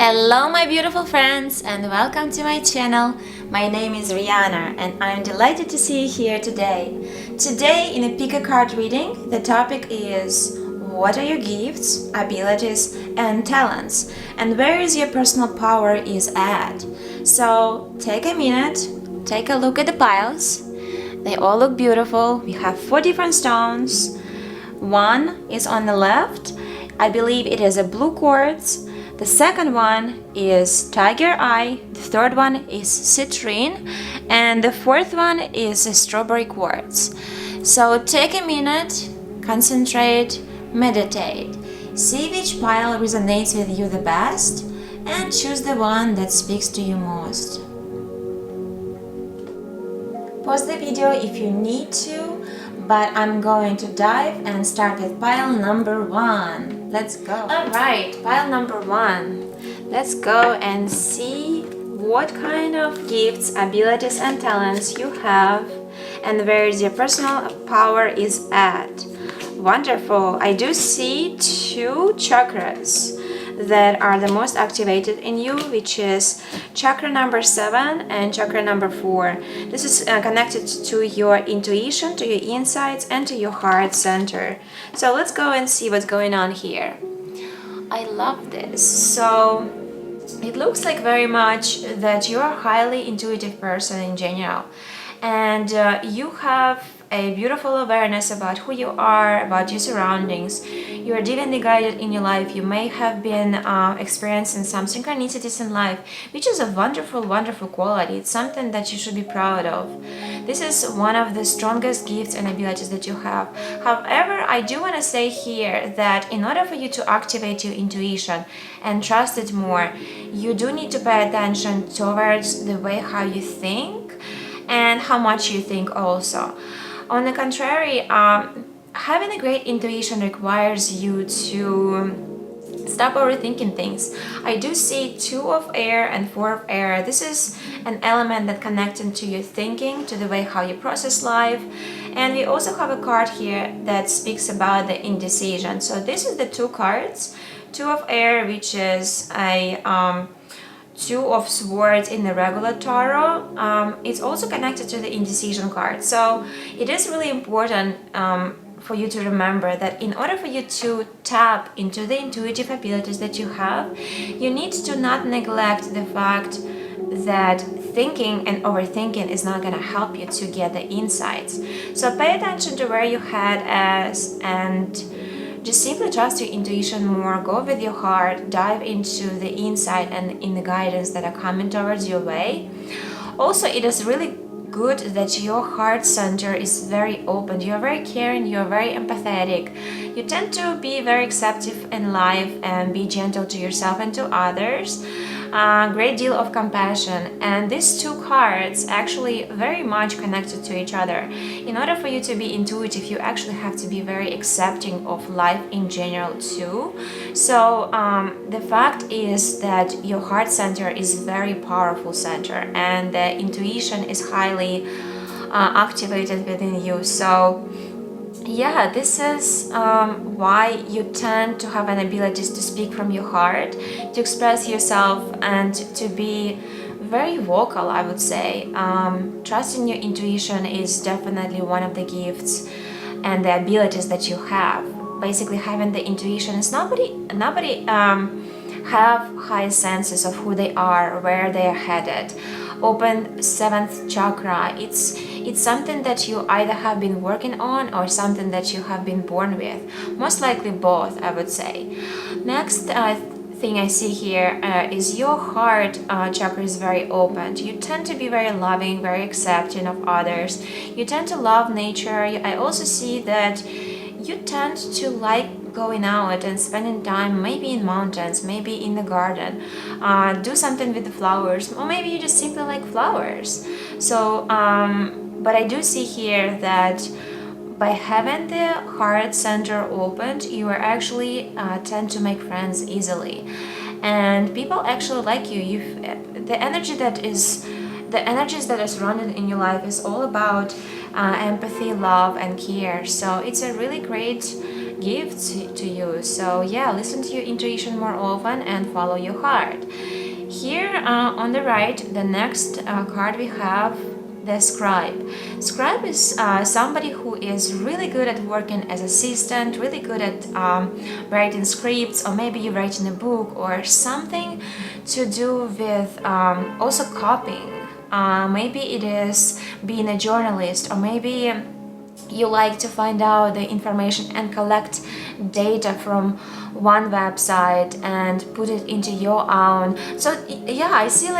Hello my beautiful friends and welcome to my channel. My name is Rianna and I'm delighted to see you here today. Today in a PickACard reading, the topic is what are your gifts, abilities and talents, and where is your personal power is at. So take a minute, take a look at the piles. They all look beautiful. We have 4 different stones. One is on the left. I believe it is a blue quartz. The second one is tiger eye, the third one is citrine, and the fourth one is a strawberry quartz. So take a minute, concentrate, meditate, see which pile resonates with you the best, and choose the one that speaks to you most. Pause the video if you need to, but I'm going to dive and start with pile number 1. Let's go. Alright, pile number 1. Let's go and see what kind of gifts, abilities and talents you have and where your personal power is at. Wonderful. I do see 2 chakras that are the most activated in you, which is chakra number 7 and chakra number 4. This is connected to your intuition, to your insights, and to your heart center. So let's go and see what's going on here. I love this. So it looks like very much that you are a highly intuitive person in general, and you have a beautiful awareness about who you are, about your surroundings. You are divinely guided in your life. You may have been experiencing some synchronicities in life, which is a wonderful, wonderful quality. It's something that you should be proud of. This is one of the strongest gifts and abilities that you have. However, I do want to say here that in order for you to activate your intuition and trust it more, you do need to pay attention towards the way how you think and how much you think also. On the contrary, having a great intuition requires you to stop overthinking things. I do see 2 of air and 4 of air. This is an element that connected to your thinking, to the way how you process life. And we also have a card here that speaks about the indecision. So this is the 2 cards. 2 of air, which is a 2 of swords in the regular tarot. It's also connected to the indecision card. So it is really important for you to remember that in order for you to tap into the intuitive abilities that you have, you need to not neglect the fact that thinking and overthinking is not going to help you to get the insights. So pay attention to where your head is and just simply trust your intuition more, go with your heart, dive into the insight and in the guidance that are coming towards your way. Also, it is really good that your heart center is very open. You're very caring, you're very empathetic. You tend to be very accepting in life and be gentle to yourself and to others. A great deal of compassion, and these 2 cards actually very much connected to each other. In order for you to be intuitive, you actually have to be very accepting of life in general too. So the fact is that your heart center is very powerful center, and the intuition is highly activated within you. So yeah, this is why you tend to have an ability to speak from your heart, to express yourself, and to be very vocal, I would say. Trusting your intuition is definitely one of the gifts and the abilities that you have. Basically, having the intuition is nobody have high senses of who they are, where they are headed. Open 7th chakra, it's something that you either have been working on or something that you have been born with. Most likely both, I would say. Next thing I see here is your heart chakra is very open. You tend to be very loving, very accepting of others. You tend to love nature. I also see that you tend to like going out and spending time maybe in mountains, maybe in the garden, do something with the flowers, or maybe you just simply like flowers. So but I do see here that by having the heart center opened, you are actually tend to make friends easily, and people actually like you. The energies that are surrounded in your life is all about empathy, love and care. So it's a really great give to you. So yeah, listen to your intuition more often and follow your heart. Here on the right, the next card we have the scribe. Scribe is somebody who is really good at working as assistant, really good at writing scripts, or maybe you're writing a book or something to do with also copying. Maybe it is being a journalist, or maybe you like to find out the information and collect data from one website and put it into your own. So yeah, I see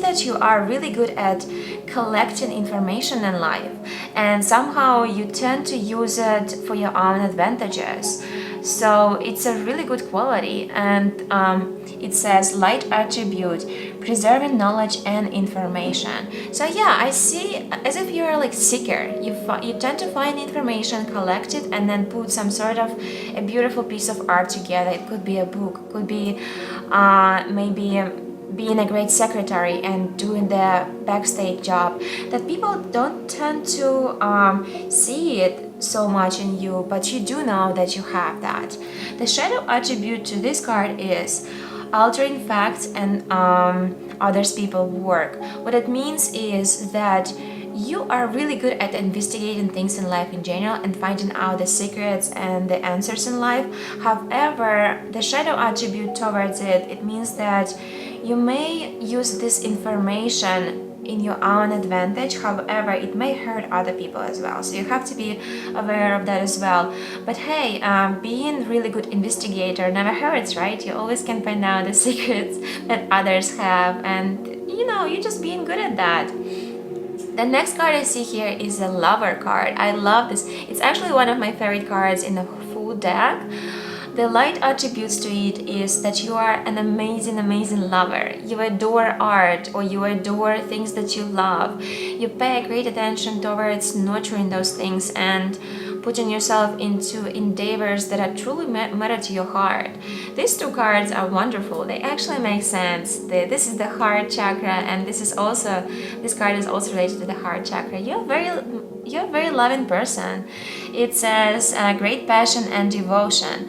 that you are really good at collecting information in life, and somehow you tend to use it for your own advantages. So it's a really good quality, and it says light attribute, preserving knowledge and information. So yeah, I see as if you're like seeker. You tend to find information, collect it, and then put some sort of a beautiful piece of art together. It could be a book, could be maybe being a great secretary and doing the backstage job that people don't tend to see it so much in you, but you do know that you have that. The shadow attribute to this card is altering facts and others people's work. What it means is that you are really good at investigating things in life in general and finding out the secrets and the answers in life. However, the shadow attribute towards it, it means that you may use this information in your own advantage. However, it may hurt other people as well, so you have to be aware of that as well. But hey, being really good investigator never hurts, right? You always can find out the secrets that others have, and you know, you're just being good at that. The next card I see here is a lover card. I love this. It's actually one of my favorite cards in the full deck. The light attributes to it is that you are an amazing, amazing lover. You adore art, or you adore things that you love. You pay great attention towards nurturing those things and putting yourself into endeavors that are truly matter to your heart. These two cards are wonderful. They actually make sense. This is the heart chakra, and this card is also related to the heart chakra. You're a very loving person. It says great passion and devotion,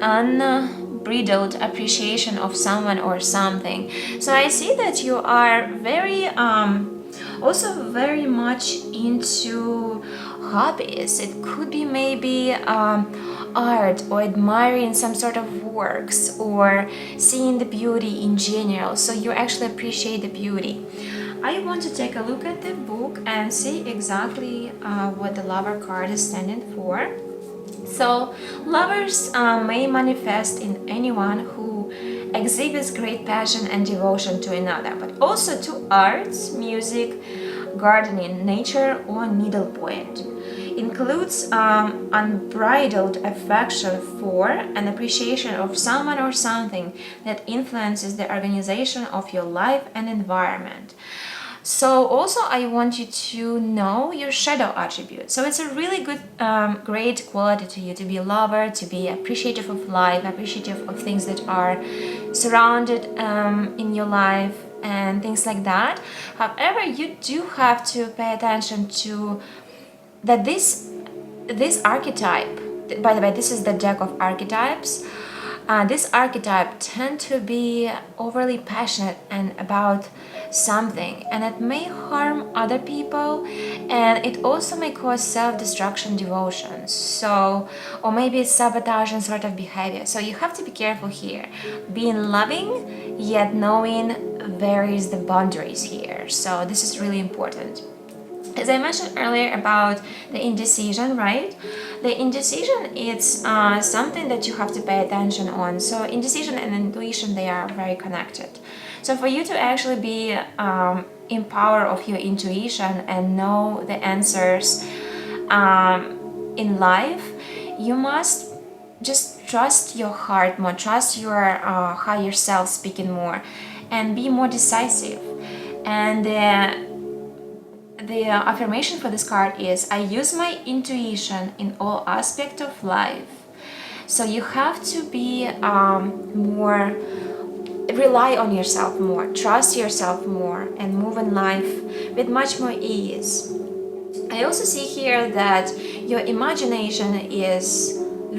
unbridled appreciation of someone or something. So I see that you are very also very much into hobbies. It could be maybe art, or admiring some sort of works, or seeing the beauty in general. So you actually appreciate the beauty. I want to take a look at the book and see exactly what the lover card is standing for. So lovers may manifest in anyone who exhibits great passion and devotion to another, but also to arts, music, gardening, nature, or needlepoint. Includes unbridled affection for and appreciation of someone or something that influences the organization of your life and environment. So also I want you to know your shadow attribute. So it's a really good, great quality to you to be a lover, to be appreciative of life, appreciative of things that are surrounded in your life and things like that. However, you do have to pay attention to that this archetype, by the way, this is the deck of archetypes. This archetype tend to be overly passionate and about something, and it may harm other people, and it also may cause self-destruction devotions, so, or maybe sabotaging sort of behavior. So you have to be careful here, being loving yet knowing where is the boundaries here. So this is really important. As I mentioned earlier about the indecision, right? The indecision, it's something that you have to pay attention on. So indecision and intuition, they are very connected. So for you to actually be in power of your intuition and know the answers in life, you must just trust your heart more, trust your higher self speaking more, and be more decisive. And the affirmation for this card is, I use my intuition in all aspects of life. So you have to be more, rely on yourself more, trust yourself more, and move in life with much more ease. I also see here that your imagination is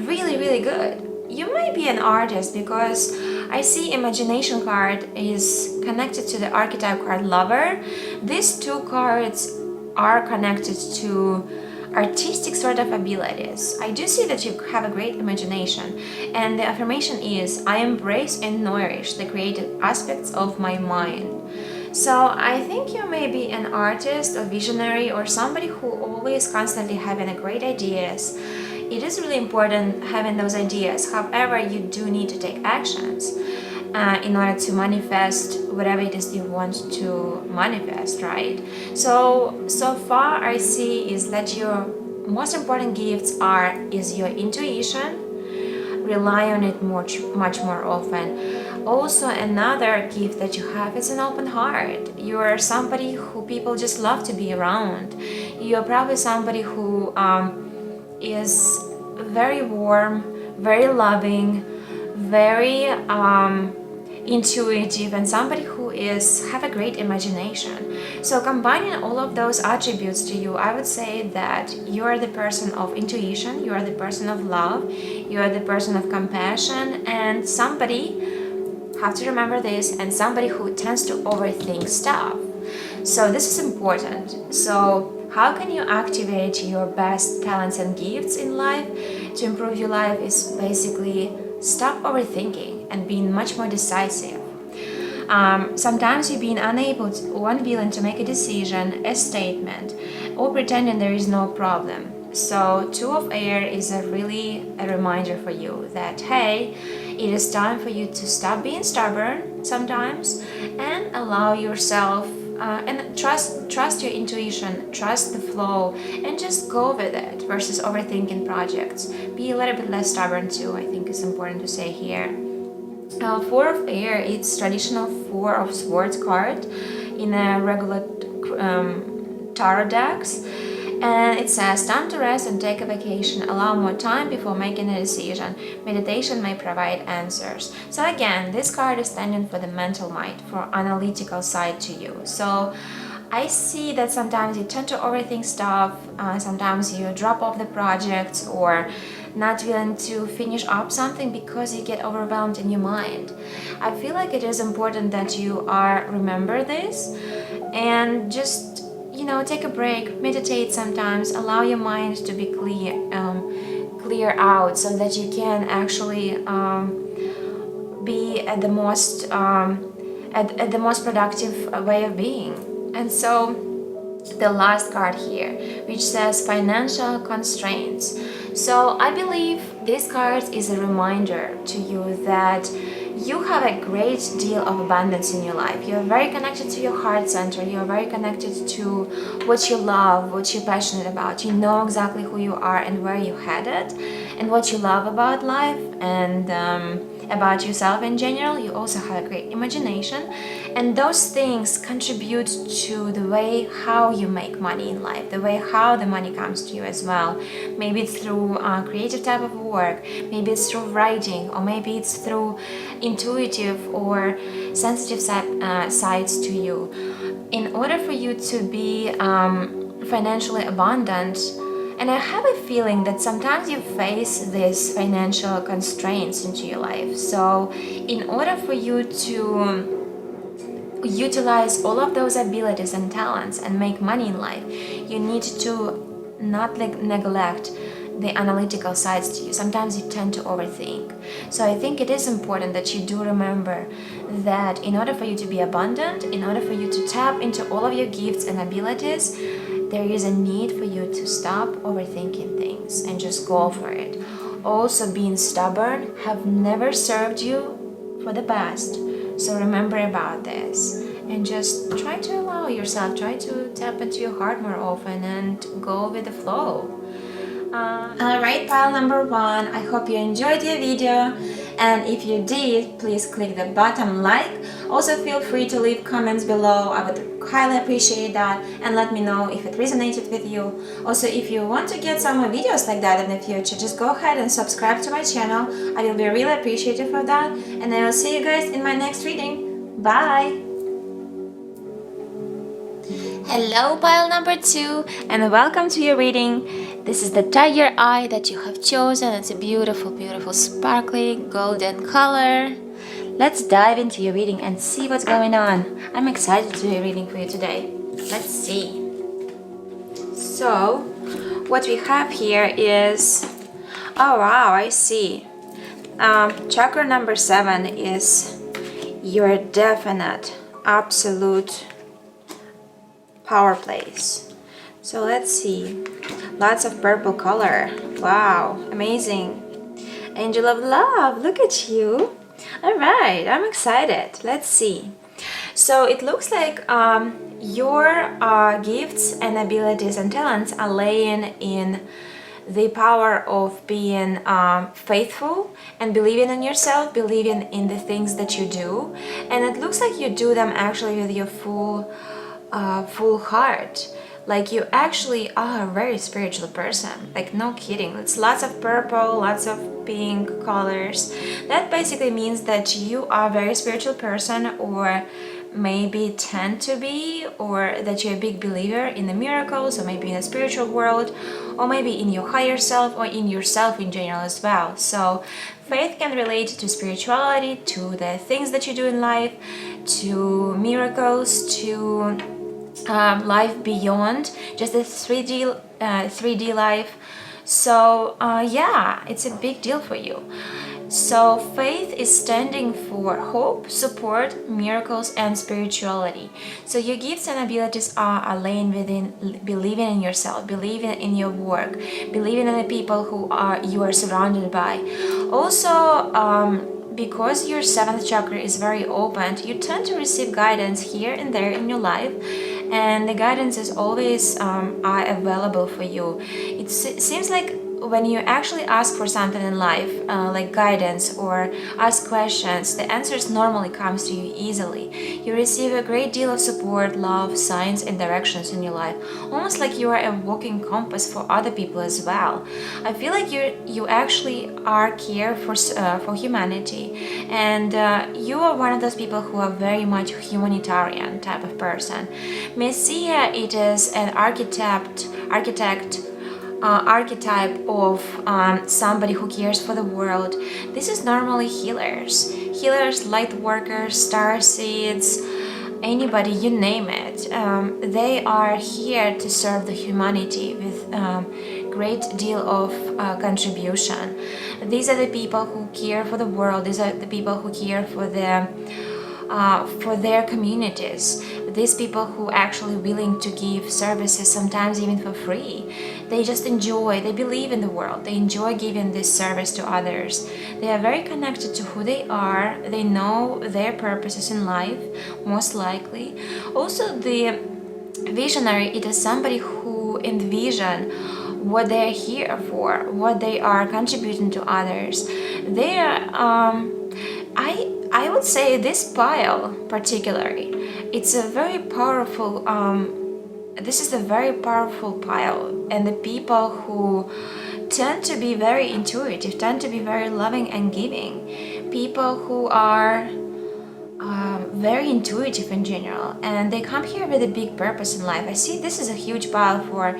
really, really good. You might be an artist because I see imagination card is connected to the archetype card lover. These two cards are connected to artistic sort of abilities. I do see that you have a great imagination, and the affirmation is, I embrace and nourish the creative aspects of my mind. So I think you may be an artist, a visionary, or somebody who always constantly having a great ideas. It is really important having those ideas. However, you do need to take actions in order to manifest whatever it is you want to manifest, right? So far I see is that your most important gifts is your intuition. Rely on it much more often. Also, another gift that you have is an open heart. You are somebody who people just love to be around. You're probably somebody who is very warm, very loving, very intuitive, and somebody who have a great imagination. So combining all of those attributes to you, I would say that you are the person of intuition, you are the person of love, you are the person of compassion, and somebody, have to remember this, and somebody who tends to overthink stuff. So this is important. So how can you activate your best talents and gifts in life to improve your life is basically stop overthinking and being much more decisive. Sometimes you're being unable or unwilling to make a decision, a statement, or pretending there is no problem. So Two of Air is really a reminder for you that, hey, it is time for you to stop being stubborn sometimes and allow yourself and trust your intuition, trust the flow, and just go with it versus overthinking projects. Be a little bit less stubborn too, I think is important to say here. Four of Air, it's traditional Four of Swords card in a regular tarot decks. And it says, time to rest and take a vacation. Allow more time before making a decision. Meditation may provide answers. So again, this card is standing for the mental mind, for analytical side to you. So I see that sometimes you tend to overthink stuff. Sometimes you drop off the projects or not willing to finish up something because you get overwhelmed in your mind. I feel like it is important that you remember this and just take a break, meditate sometimes, allow your mind to be clear out so that you can actually be at the most productive way of being. And so the last card here, which says financial constraints. So I believe this card is a reminder to you that you have a great deal of abundance in your life. You're very connected to your heart center. You're very connected to what you love, what you're passionate about. You know exactly who you are and where you're headed and what you love about life and about yourself in general. You also have a great imagination, and those things contribute to the way how you make money in life, the way how the money comes to you as well. Maybe it's through creative type of work, maybe it's through writing, or maybe it's through intuitive or sensitive sides to you. In order for you to be financially abundant, and I have a feeling that sometimes you face these financial constraints into your life. So in order for you to utilize all of those abilities and talents and make money in life, you need to not neglect the analytical sides to you. Sometimes you tend to overthink. So I think it is important that you do remember that in order for you to be abundant, in order for you to tap into all of your gifts and abilities, there is a need for you to stop overthinking things and just go for it. Also, being stubborn have never served you for the best. So remember about this and just try to allow yourself, try to tap into your heart more often and go with the flow. Alright, pile number one, I hope you enjoyed the video, and if you did, please click the button like. Also feel free to leave comments below, I would highly appreciate that, and let me know if it resonated with you. Also, if you want to get some more videos like that in the future, just go ahead and subscribe to my channel. I will be really appreciative of that, and I will see you guys in my next reading. Bye! Hello, pile number two, and welcome to your reading. This is the tiger eye that you have chosen. It's a beautiful, beautiful, sparkly, golden color. Let's dive into your reading and see what's going on. I'm excited to do a reading for you today. Let's see. So, what we have here is... Oh wow, I see. Chakra number 7 is your definite, absolute power place. So let's see. Lots of purple color. Wow, amazing. Angel of love, look at you. All right, I'm excited. Let's see. So it looks like your gifts and abilities and talents are laying in the power of being faithful and believing in yourself, believing in the things that you do. And it looks like you do them actually with your full heart. Like you actually are a very spiritual person, like no kidding. It's lots of purple, lots of pink colors. That basically means that you are a very spiritual person, or maybe tend to be, or that you're a big believer in the miracles, or maybe in the spiritual world, or maybe in your higher self, or in yourself in general as well. So faith can relate to spirituality, to the things that you do in life, to miracles, to life beyond just the 3D life. So yeah, it's a big deal for you. So faith is standing for hope, support, miracles, and spirituality. So your gifts and abilities are laying within believing in yourself, believing in your work, believing in the people who you are surrounded by. Also, because your 7th chakra is very open, you tend to receive guidance here and there in your life, and the guidance is always available for you. It seems like when you actually ask for something in life, like guidance or ask questions, the answers normally comes to you easily. You receive a great deal of support, love, signs, and directions in your life, almost like you are a walking compass for other people as well. I feel like you actually are care for humanity, and you are one of those people who are very much humanitarian type of person. Messiah, it is an archetype of somebody who cares for the world. This is normally healers, light workers, star seeds, anybody, you name it. They are here to serve the humanity with great deal of contribution. These are the people who care for the world. These are the people who care for their communities. These people who actually willing to give services, sometimes even for free. They just enjoy, they believe in the world, they enjoy giving this service to others. They are very connected to who they are, they know their purposes in life, most likely. Also, the visionary, it is somebody who envision what they're here for, what they are contributing to others. They are, I would say this pile particularly, it's a very powerful, this is a very powerful pile, and the people who tend to be very intuitive, tend to be very loving and giving, people who are very intuitive in general, and they come here with a big purpose in life. I see this is a huge pile for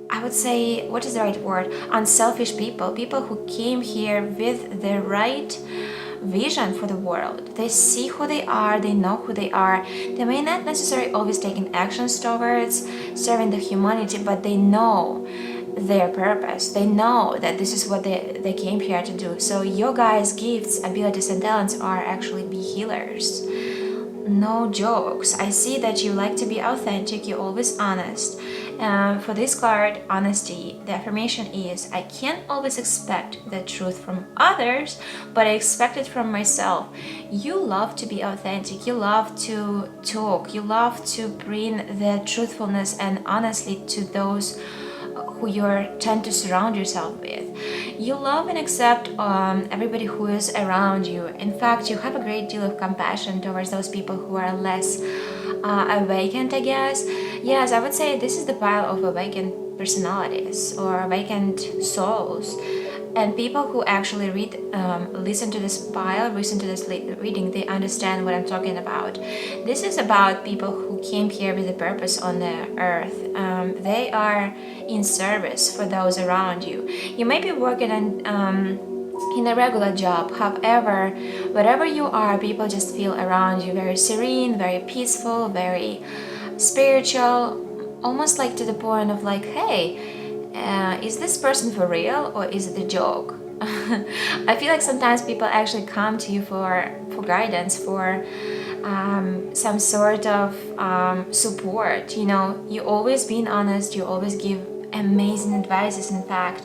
I would say, what is the right word? Unselfish people, people who came here with the right vision for the world. They see who they are, they know who they are. They may not necessarily always taking actions towards serving the humanity, but they know their purpose. They know that this is what they came here to do. So your guys' gifts, abilities, and talents are actually be healers. No jokes. I see that you like to be authentic, you're always honest. For this card, honesty, the affirmation is, I can't always expect the truth from others, but I expect it from myself. You love to be authentic, you love to talk, you love to bring the truthfulness and honesty to those who you tend to surround yourself with. You love and accept everybody who is around you. In fact, you have a great deal of compassion towards those people who are less awakened, I guess. Yes, I would say this is the pile of awakened personalities or awakened souls. And people who actually listen to this pile, listen to this reading, they understand what I'm talking about. This is about people who came here with a purpose on the earth. They are in service for those around you. You may be working in a regular job. However, wherever you are, people just feel around you very serene, very peaceful, very spiritual, almost like to the point of like, hey, is this person for real or is it a joke? I feel like sometimes people actually come to you for guidance, for some sort of support. You know, you always being honest, you always give amazing advices. In fact,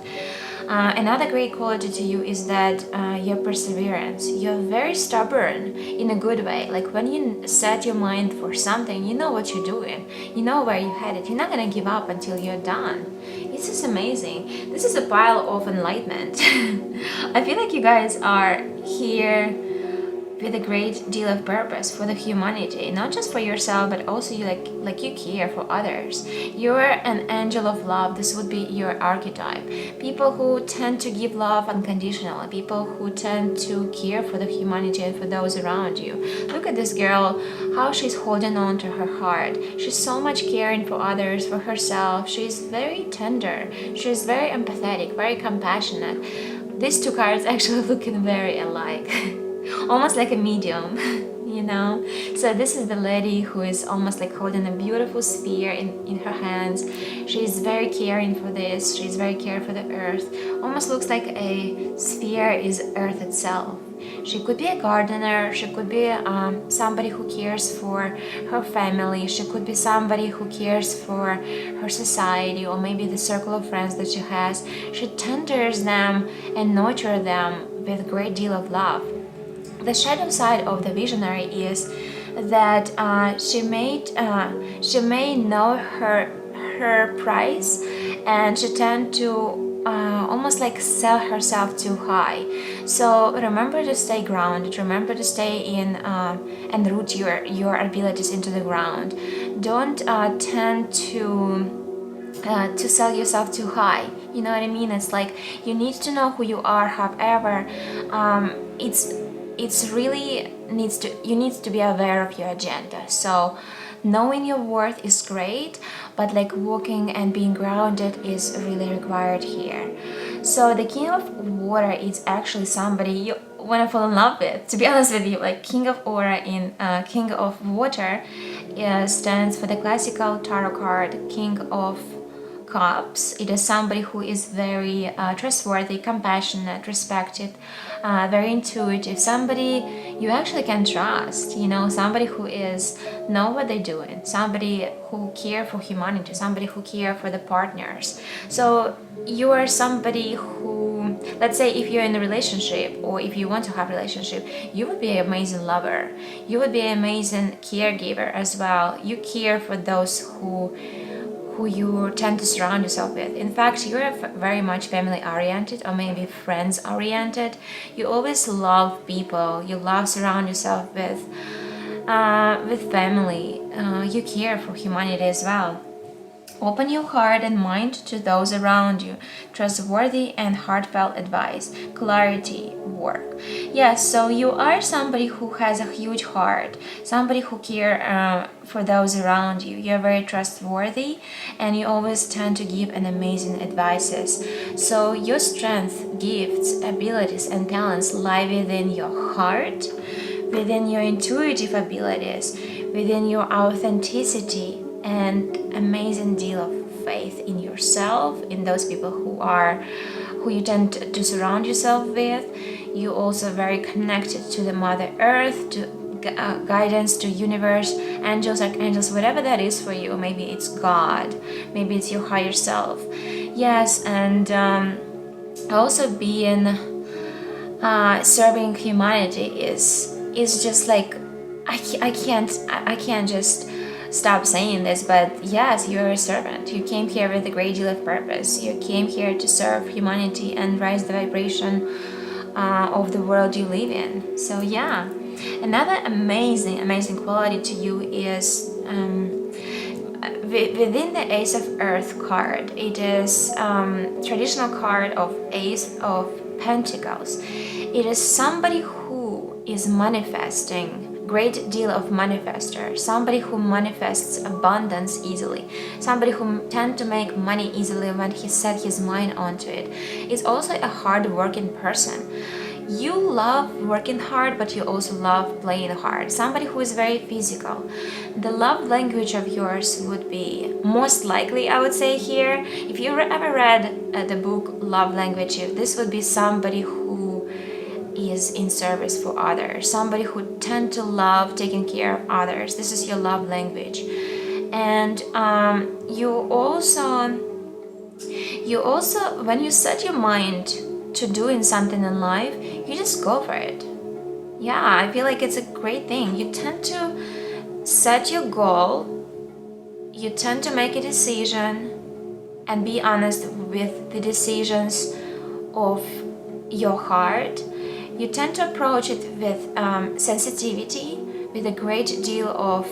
another great quality to you is that your perseverance. You're very stubborn in a good way. Like when you set your mind for something, you know what you're doing, you know where you're headed. You're not gonna give up until you're done. This is amazing. This is a pile of enlightenment. I feel like you guys are here with a great deal of purpose for the humanity, not just for yourself, but also you like you care for others. You're an angel of love. This would be your archetype. People who tend to give love unconditionally, people who tend to care for the humanity and for those around you. Look at this girl, how she's holding on to her heart. She's so much caring for others, for herself. She's very tender. She's very empathetic, very compassionate. These two cards actually looking very alike. Almost like a medium, you know. So this is the lady who is almost like holding a beautiful sphere in her hands. She's very caring for this. She's very caring for the earth. Almost looks like a sphere is earth itself. She could be a gardener. She could be somebody who cares for her family. She could be somebody who cares for her society, or maybe the circle of friends that she has. She tenders them and nurtures them with a great deal of love. The shadow side of the visionary is that she may know her price, and she tend to almost like sell herself too high. So remember to stay grounded. Remember to stay in and root your abilities into the ground. Don't tend to sell yourself too high. You know what I mean? It's like you need to know who you are. However, you need to be aware of your agenda. So knowing your worth is great, but like walking and being grounded is really required here. So the King of Water is actually somebody you want to fall in love with, to be honest with you. Like King of Aura in King of Water stands for the classical tarot card King of Cups. It is somebody who is very trustworthy, compassionate, respected, very intuitive, somebody you actually can trust, you know, somebody who is know what they're doing, somebody who care for humanity, somebody who care for the partners. So you are somebody who, let's say if you're in a relationship or if you want to have a relationship, you would be an amazing lover, you would be an amazing caregiver as well. You care for those who you tend to surround yourself with. In fact, you're very much family oriented or maybe friends oriented. You always love people. You love surround yourself with family. You care for humanity as well. Open your heart and mind to those around you. Trustworthy and heartfelt advice. Clarity, work. Yes, so you are somebody who has a huge heart, somebody who cares for those around you. You're very trustworthy and you always tend to give an amazing advices. So your strength, gifts, abilities and talents lie within your heart, within your intuitive abilities, within your authenticity, and amazing deal of faith in yourself, in those people who you tend to surround yourself with. You also very connected to the Mother Earth, to guidance, to universe, angels, archangels, whatever that is for you. Maybe it's God, maybe it's your higher self. Yes, and also being serving humanity is just like I can't just stop saying this, but yes, you're a servant. You came here with a great deal of purpose. You came here to serve humanity and raise the vibration of the world you live in. So yeah, another amazing quality to you is within the Ace of Earth card. It is traditional card of Ace of Pentacles. It is somebody who is manifesting, great deal of manifester, somebody who manifests abundance easily, somebody who tend to make money easily when he set his mind onto it. Is also a hard-working person. You love working hard, but you also love playing hard. Somebody who is very physical. The love language of yours would be, most likely I would say here, if you ever read the book Love Language, this would be somebody who is in service for others, somebody who tend to love taking care of others. This is your love language. And you also, when you set your mind to doing something in life, you just go for it. Yeah, I feel like it's a great thing. You tend to set your goal, you tend to make a decision and be honest with the decisions of your heart. You tend to approach it with sensitivity, with a great deal of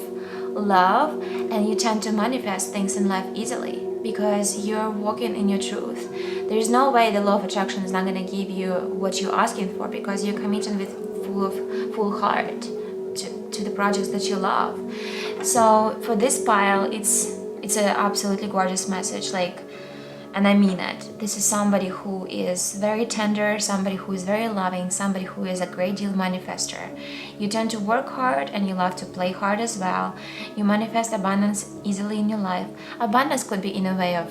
love, and you tend to manifest things in life easily because you're walking in your truth. There's no way the law of attraction is not going to give you what you're asking for, because you're committing with full heart to the projects that you love. So for this pile, it's an absolutely gorgeous message, like, and I mean it. This is somebody who is very tender, somebody who is very loving, somebody who is a great deal manifester. You tend to work hard and you love to play hard as well. You manifest abundance easily in your life. Abundance could be in a way of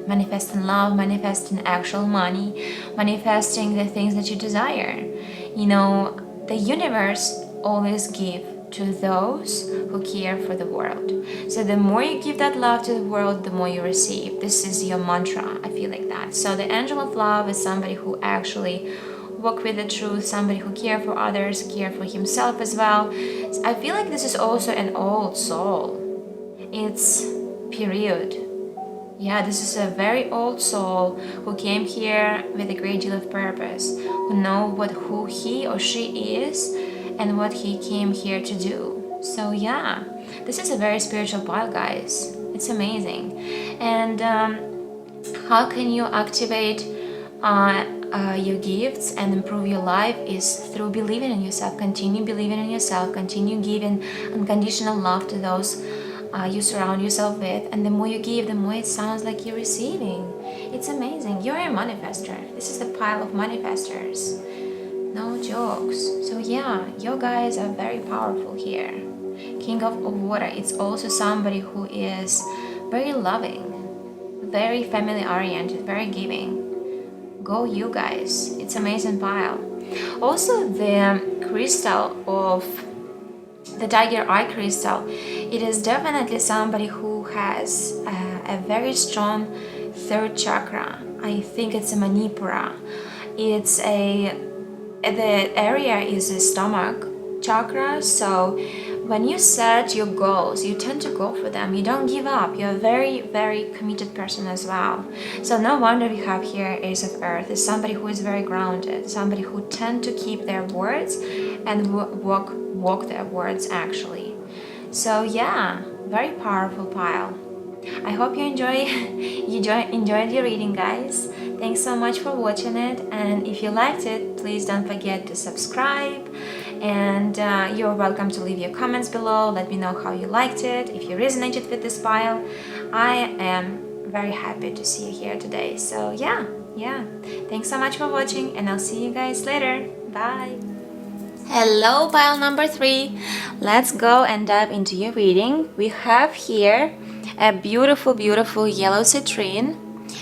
manifesting love, manifesting actual money, manifesting the things that you desire. You know, the universe always gives to those who care for the world. So the more you give that love to the world, the more you receive. This is your mantra, I feel like that. So the angel of love is somebody who actually walk with the truth, somebody who care for others, care for himself as well. So I feel like this is also an old soul. It's period. Yeah, this is a very old soul who came here with a great deal of purpose, who know who he or she is and what he came here to do. So yeah, this is a very spiritual pile, guys. It's amazing. And how can you activate your gifts and improve your life is through believing in yourself. Continue believing in yourself, continue giving unconditional love to those you surround yourself with, and the more you give, the more it sounds like you're receiving. It's amazing. You're a manifester. This is the pile of manifestors. No jokes. So yeah, you guys are very powerful here. King of water, it's also somebody who is very loving, very family oriented, very giving. Go you guys. It's amazing pile. Also the crystal of the tiger eye crystal, it is definitely somebody who has a very strong third chakra. I think it's a Manipura. The area is the stomach chakra. So when you set your goals, you tend to go for them. You don't give up. You're a very, very committed person as well. So no wonder we have here Ace of Earth. It's somebody who is very grounded, somebody who tend to keep their words and walk their words actually. So yeah, very powerful pile. I hope you enjoyed your reading, guys. Thanks so much for watching it, and if you liked it, please don't forget to subscribe, and you're welcome to leave your comments below. Let me know how you liked it, if you resonated with this pile. I am very happy to see you here today. So yeah, thanks so much for watching, and I'll see you guys later. Bye. Hello, pile number 3. Let's go and dive into your reading. We have here a beautiful yellow citrine,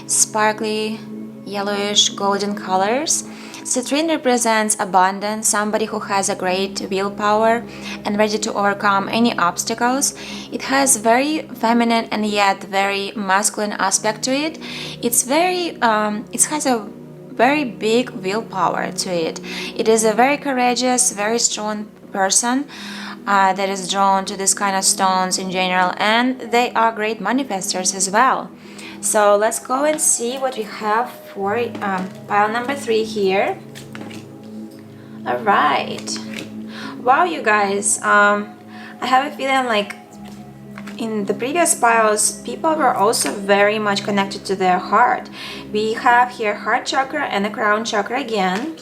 sparkly yellowish golden colors. Citrine represents abundance, somebody who has a great willpower and ready to overcome any obstacles. It has very feminine and yet very masculine aspect to it. It has a very big willpower to it. It is a very courageous, very strong person that is drawn to this kind of stones in general, and they are great manifestors as well. So let's go and see what we have for pile number 3 here. All right. Wow, you guys, I have a feeling like in the previous piles, people were also very much connected to their heart. We have here heart chakra and the crown chakra again,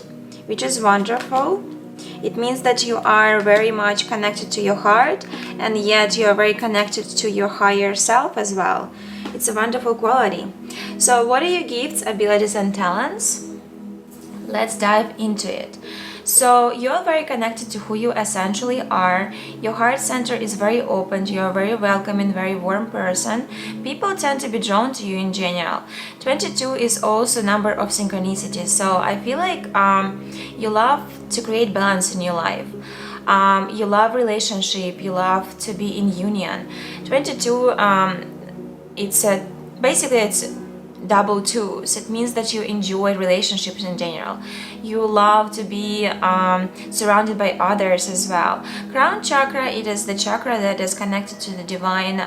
which is wonderful. It means that you are very much connected to your heart, and yet you are very connected to your higher self as well. It's a wonderful quality. So what are your gifts, abilities, and talents? Let's dive into it. So you're very connected to who you essentially are. Your heart center is very open. You're a very welcoming, very warm person. People tend to be drawn to you in general. 22 is also number of synchronicities. So I feel like you love to create balance in your life. You love relationship. You love to be in union. 22, basically it's double twos. It means that you enjoy relationships in general. You love to be surrounded by others as well. Crown chakra, it is the chakra that is connected to the divine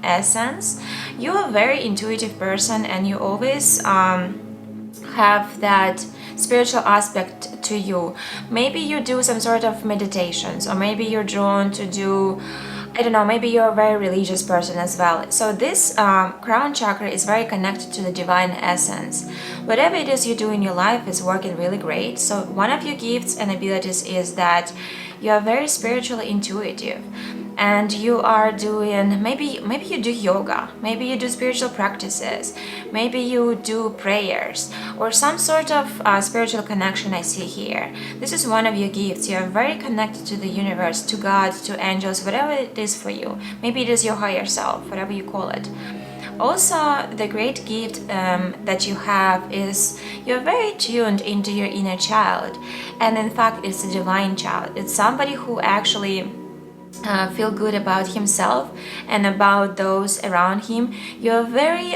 essence. You're a very intuitive person, and you always have that spiritual aspect to you. Maybe you do some sort of meditations, or maybe you're drawn to do, I don't know, maybe you're a very religious person as well. So this crown chakra is very connected to the divine essence. Whatever it is you do in your life is working really great. So one of your gifts and abilities is that you are very spiritually intuitive. And you are doing, maybe you do yoga, maybe you do spiritual practices, maybe you do prayers, or some sort of spiritual connection I see here. This is one of your gifts. You are very connected to the universe, to God, to angels, whatever it is for you. Maybe it is your higher self, whatever you call it. Also, the great gift that you have is you're very tuned into your inner child. And in fact, it's a divine child. It's somebody who actually feel good about himself and about those around him. You're very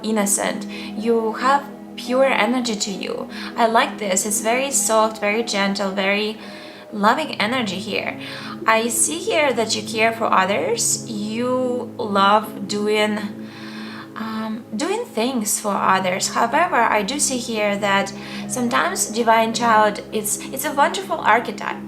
innocent. You have pure energy to you. I like this. It's very soft, very gentle, very loving energy here. I see here that you care for others. You love doing things for others. However, I do see here that sometimes divine child, it's a wonderful archetype.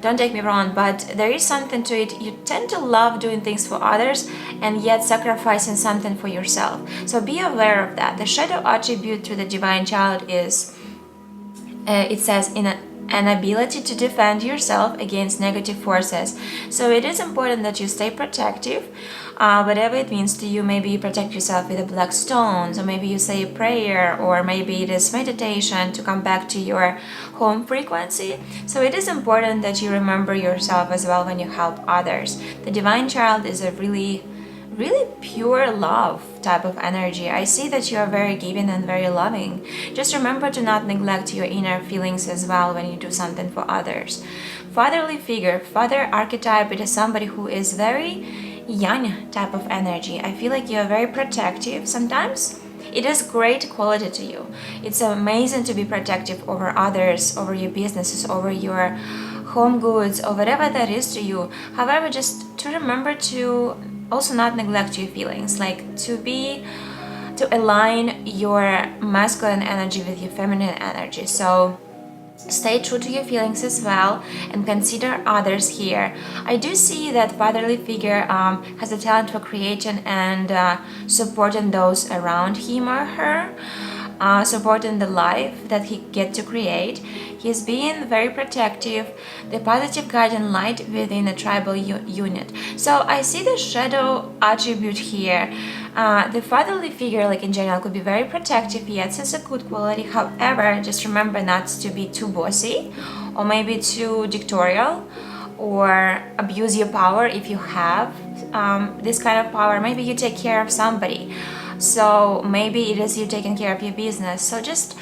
Don't take me wrong, but there is something to it. You tend to love doing things for others and yet sacrificing something for yourself. So be aware of that. The shadow attribute to the divine child is, it says, an ability to defend yourself against negative forces. So it is important that you stay protective, whatever it means to you. Maybe you protect yourself with the black stones, or maybe you say a prayer, or maybe it is meditation to come back to your home frequency. So it is important that you remember yourself as well when you help others. The divine child is a really pure love type of energy. I see that you are very giving and very loving. Just remember to not neglect your inner feelings as well when you do something for others. Fatherly figure, father archetype, it is somebody who is very young type of energy. I feel like you are very protective. Sometimes it is great quality to you. It's amazing to be protective over others, over your businesses, over your home goods, or whatever that is to you. However, just to remember to also not neglect your feelings, like to align your masculine energy with your feminine energy. So stay true to your feelings as well, and consider others here. I do see that fatherly figure has a talent for creating and supporting those around him or her, supporting the life that he get to create. He's being very protective, the positive guiding light within a tribal unit. So I see the shadow attribute here. The fatherly figure, like in general, could be very protective. Yes, it's a good quality. However, just remember not to be too bossy, or maybe too dictatorial, or abuse your power if you have this kind of power. Maybe you take care of somebody. So maybe it is you taking care of your business. So just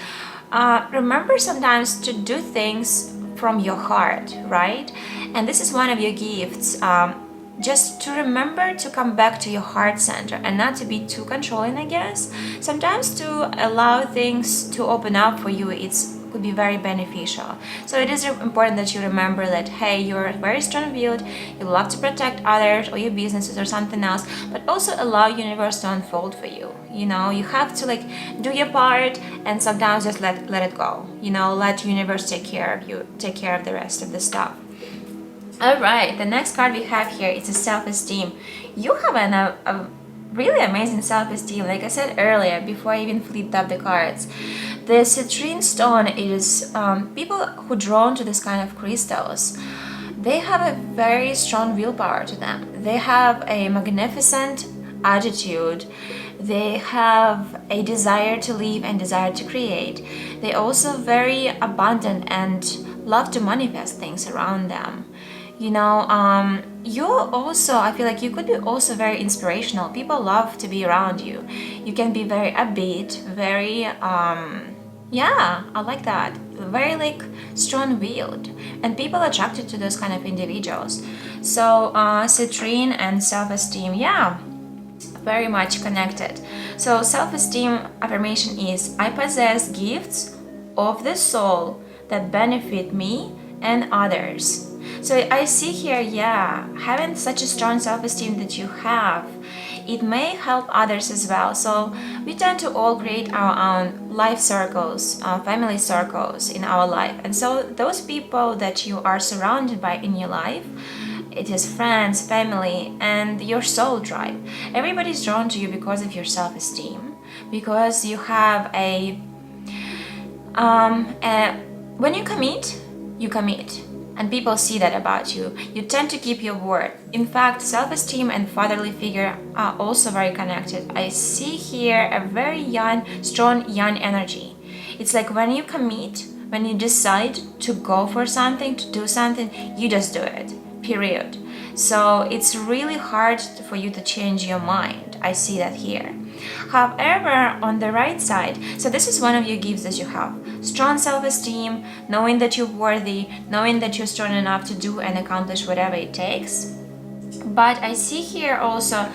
remember sometimes to do things from your heart, right? And this is one of your gifts. Just to remember to come back to your heart center and not to be too controlling, I guess. Sometimes to allow things to open up for you, could be very beneficial. So it is important that you remember that, hey, you're very strong-willed, you love to protect others or your businesses or something else, but also allow universe to unfold for you. You know, you have to do your part, and sometimes just let it go. You know, let universe take care of you, take care of the rest of the stuff. All right, the next card we have here is a self-esteem. You have a really amazing self-esteem. Like I said earlier, before I even flipped up the cards, the citrine stone is people who are drawn to this kind of crystals. They have a very strong willpower to them. They have a magnificent attitude. They have a desire to live and desire to create. They also very abundant and love to manifest things around them. You know, you also, I feel like you could be also very inspirational. People love to be around you. You can be very upbeat, very yeah, I like that, very like strong-willed, and people are attracted to those kind of individuals. So citrine and self-esteem, yeah, very much connected. So self-esteem affirmation is: I possess gifts of the soul that benefit me and others. So I see here, yeah, having such a strong self-esteem that you have, it may help others as well. So we tend to all create our own life circles, family circles in our life. And so those people that you are surrounded by in your life, it is friends, family, and your soul tribe. Everybody's drawn to you because of your self-esteem, because you have when you commit, you commit. And people see that about you. You tend to keep your word. In fact, self-esteem and fatherly figure are also very connected. I see here a very young, strong young energy. It's like when you commit, when you decide to go for something, to do something, you just do it, period. So it's really hard for you to change your mind. I see that here. However, on the right side, so this is one of your gifts that you have. Strong self-esteem, knowing that you're worthy, knowing that you're strong enough to do and accomplish whatever it takes. But I see here also,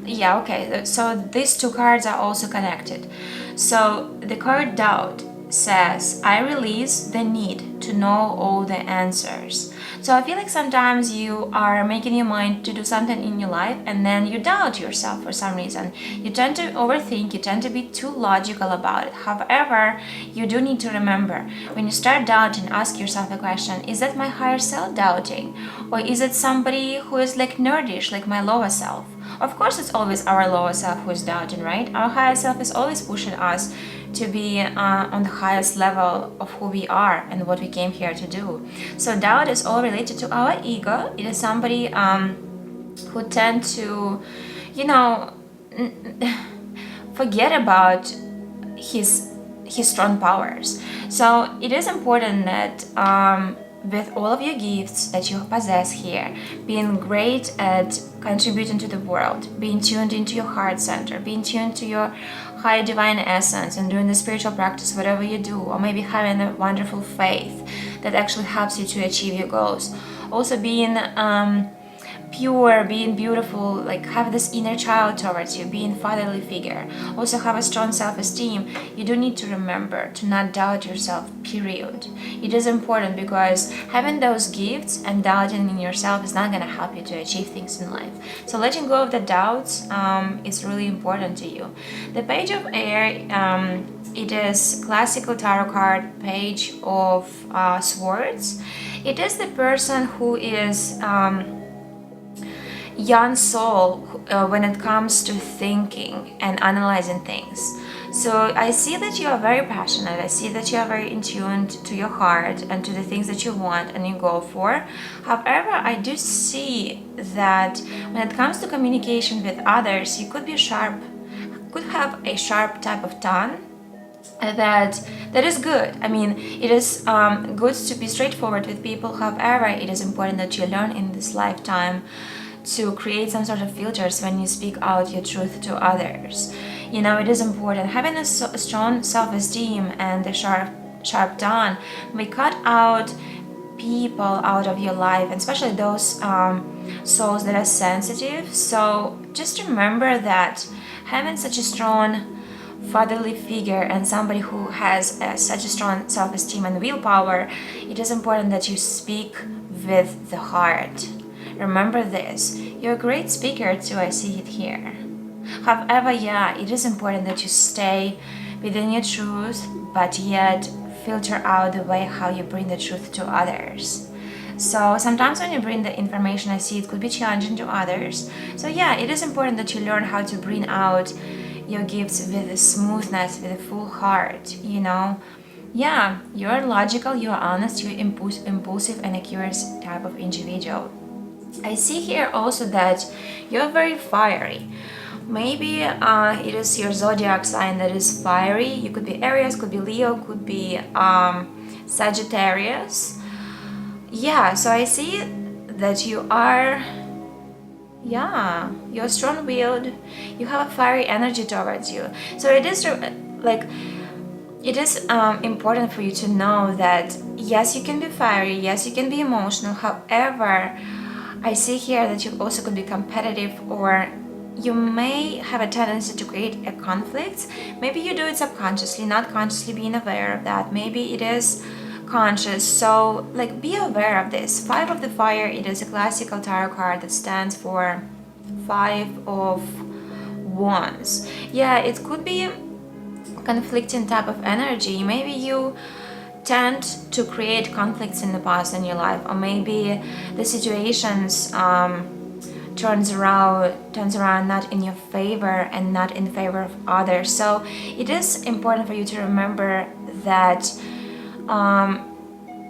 yeah, okay, so these two cards are also connected. So the card doubt says, I release the need to know all the answers. So I feel like sometimes you are making your mind to do something in your life and then you doubt yourself for some reason. You tend to overthink, you tend to be too logical about it. However, you do need to remember, when you start doubting, ask yourself a question: is that my higher self doubting? Or is it somebody who is like nerdish, like my lower self? Of course, it's always our lower self who is doubting, right? Our higher self is always pushing us to be on the highest level of who we are and what we came here to do. So doubt is all related to our ego. It is somebody who tend to, you know, forget about his strong powers. So it is important that with all of your gifts that you possess here, being great at contributing to the world, being tuned into your heart center, being tuned to your high divine essence and doing the spiritual practice, whatever you do, or maybe having a wonderful faith that actually helps you to achieve your goals. Also being pure, being beautiful, like have this inner child towards you, being fatherly figure, also have a strong self-esteem. You do need to remember to not doubt yourself, period. It is important because having those gifts and doubting in yourself is not going to help you to achieve things in life. So letting go of the doubts is really important to you. The Page of Air, it is classical tarot card, Page of Swords. It is the person who is young soul when it comes to thinking and analyzing things. So I see that you are very passionate. I see that you are very in tune to your heart and to the things that you want and you go for. However, I do see that when it comes to communication with others, you could be sharp, could have a sharp type of tongue that is good. I mean, it is good to be straightforward with people. However, it is important that you learn in this lifetime to create some sort of filters when you speak out your truth to others. You know, it is important. Having a strong self-esteem and a sharp tongue may cut out people out of your life, and especially those souls that are sensitive. So just remember that having such a strong fatherly figure and somebody who has such a strong self-esteem and willpower, it is important that you speak with the heart. Remember this. You're a great speaker too, I see it here. However, yeah, it is important that you stay within your truth, but yet filter out the way how you bring the truth to others. So sometimes when you bring the information, I see it could be challenging to others. So yeah, it is important that you learn how to bring out your gifts with a smoothness, with a full heart, you know. Yeah, you're logical, you're honest, you're impulsive and a curious type of individual. I see here also that you're very fiery. Maybe it is your zodiac sign that is fiery. You could be Aries, could be Leo, could be Sagittarius. Yeah, so I see that you are, yeah, you're strong-willed. You have a fiery energy towards you. So it is like, it is important for you to know that yes, you can be fiery, yes, you can be emotional. However, I see here that you also could be competitive, or you may have a tendency to create a conflict. Maybe you do it subconsciously, not consciously being aware of that. Maybe it is conscious. So like, be aware of this. Five of the Fire, it is a classical tarot card that stands for 5 of Wands. Yeah, it could be conflicting type of energy. Maybe you tend to create conflicts in the past in your life, or maybe the situations turns around not in your favor and not in favor of others. So it is important for you to remember that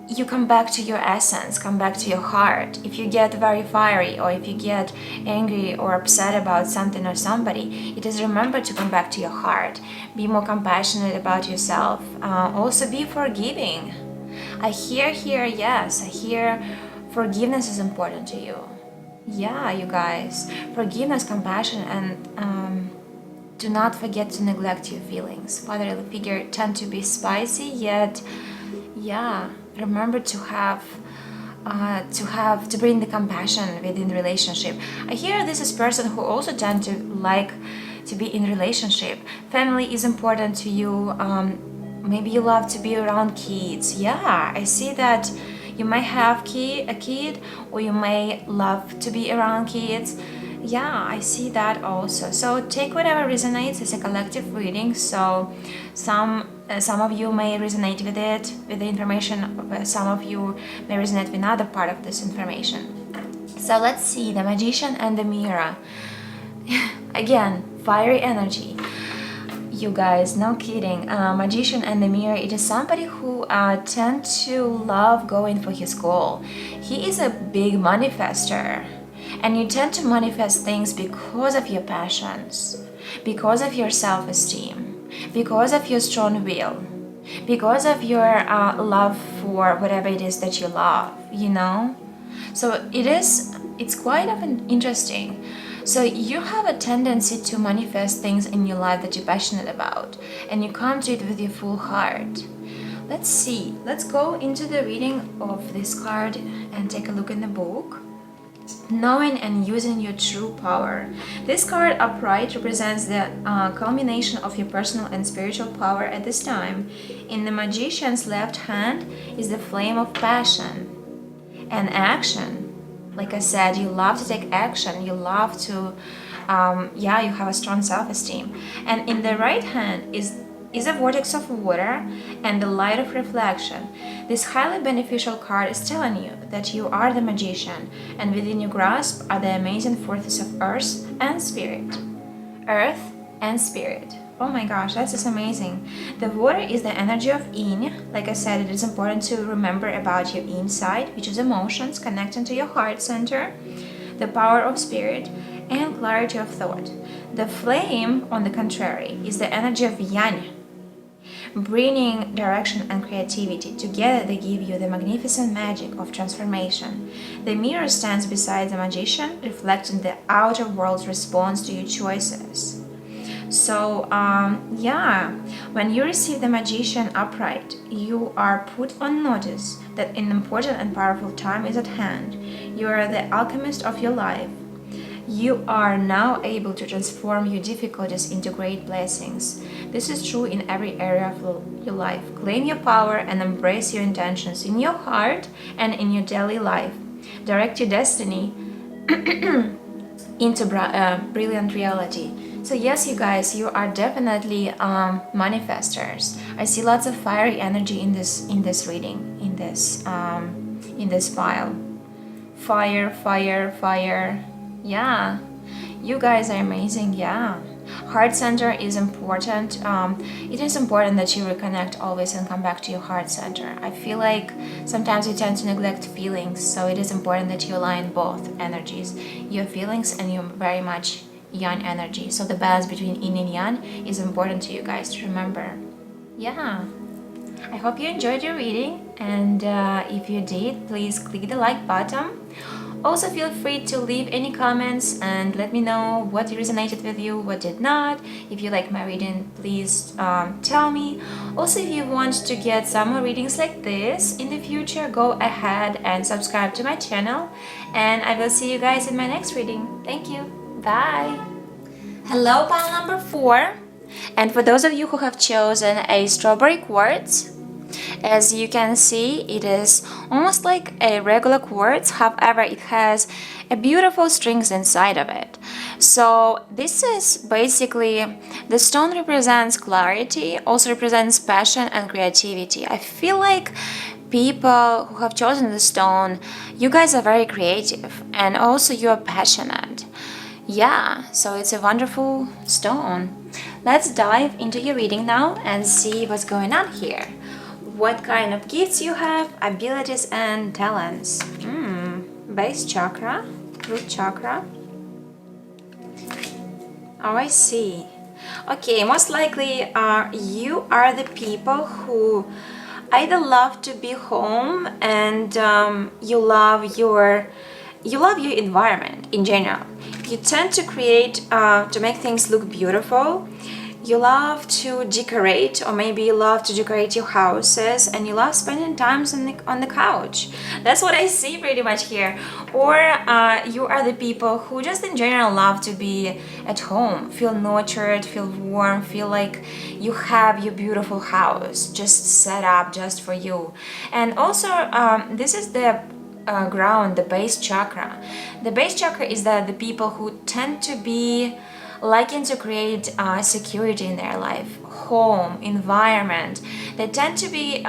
you come back to your essence, come back to your heart. If you get very fiery, or if you get angry or upset about something or somebody, it is remember to come back to your heart. Be more compassionate about yourself. Also be forgiving. I hear here, yes, I hear forgiveness is important to you. Yeah, you guys, forgiveness, compassion, and do not forget to neglect your feelings. Fatherly figure tend to be spicy, yet, yeah, remember to bring the compassion within the relationship. I hear this is person who also tend to like to be in relationship. Family is important to you. Maybe you love to be around kids. Yeah, I see that you might have a kid, or you may love to be around kids. Yeah, I see that also. So take whatever resonates. It's a collective reading, so some of you may resonate with it, with the information. Some of you may resonate with another part of this information. So let's see, the Magician and the Mirror. Again, fiery energy. You guys, no kidding. Magician and the Mirror, it is somebody who tend to love going for his goal. He is a big manifester, and you tend to manifest things because of your passions, because of your self-esteem, because of your strong will, because of your love for whatever it is that you love, you know. So it's quite often interesting. So you have a tendency to manifest things in your life that you're passionate about, and you come to it with your full heart. Let's see. Let's go into the reading of this card and take a look in the book. Knowing and using your true power. This card upright represents the culmination of your personal and spiritual power at this time. In the Magician's left hand is the flame of passion and action. Like I said, you love to take action, you love to, you have a strong self-esteem. And in the right hand is a vortex of water and the light of reflection. This highly beneficial card is telling you that you are the Magician, and within your grasp are the amazing forces of earth and spirit. Earth and spirit. Oh my gosh, that's just amazing. The water is the energy of yin. Like I said, it is important to remember about your inside, which is emotions connecting to your heart center, the power of spirit, and clarity of thought. The flame, on the contrary, is the energy of yang, bringing direction and creativity. Together they give you the magnificent magic of transformation. The mirror stands beside the Magician, reflecting the outer world's response to your choices. So, when you receive the Magician upright, you are put on notice that an important and powerful time is at hand. You are the alchemist of your life. You are now able to transform your difficulties into great blessings. This is true in every area of your life. Claim your power and embrace your intentions in your heart and in your daily life. Direct your destiny into brilliant reality. So yes, you guys, you are definitely manifestors. I see lots of fiery energy in this reading, in this in this pile. Fire, fire, fire. Yeah, you guys are amazing. Yeah, heart center is important. It is important that you reconnect always and come back to your heart center. I feel like sometimes we tend to neglect feelings, so it is important that you align both energies, your feelings and your very much yang energy. So the balance between yin and yang is important to you guys to remember. Yeah, I hope you enjoyed your reading, and if you did, please click the like button. Also, feel free to leave any comments and let me know what resonated with you, what did not. If you like my reading, please tell me. Also, if you want to get some more readings like this in the future, go ahead and subscribe to my channel. And I will see you guys in my next reading. Thank you. Bye. Hello, pile number 4. And for those of you who have chosen a strawberry quartz, as you can see, it is almost like a regular quartz, however it has a beautiful strings inside of it. So this is basically, the stone represents clarity, also represents passion and creativity. I feel like people who have chosen the stone, you guys are very creative and also you are passionate. Yeah, so it's a wonderful stone. Let's dive into your reading now and see what's going on here. What kind of gifts you have, abilities and talents. Base chakra, root chakra. Oh, I see. Okay, most likely you are the people who either love to be home and you love your environment in general. You tend to create, to make things look beautiful. You love to decorate, or maybe you love to decorate your houses, and you love spending time on the couch. That's what I see pretty much here. Or you are the people who just in general love to be at home, feel nurtured, feel warm, feel like you have your beautiful house just set up just for you. And also, this is the ground, the base chakra. The base chakra is the people who tend to be liking to create security in their life, home, environment. They tend to be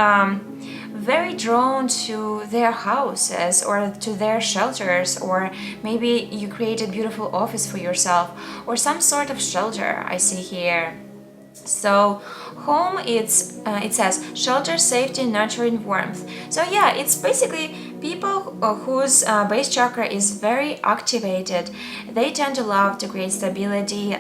very drawn to their houses or to their shelters, or maybe you create a beautiful office for yourself or some sort of shelter I see here. So home, it says shelter, safety, nurturing, warmth. So yeah, it's basically people whose base chakra is very activated. They tend to love to create stability,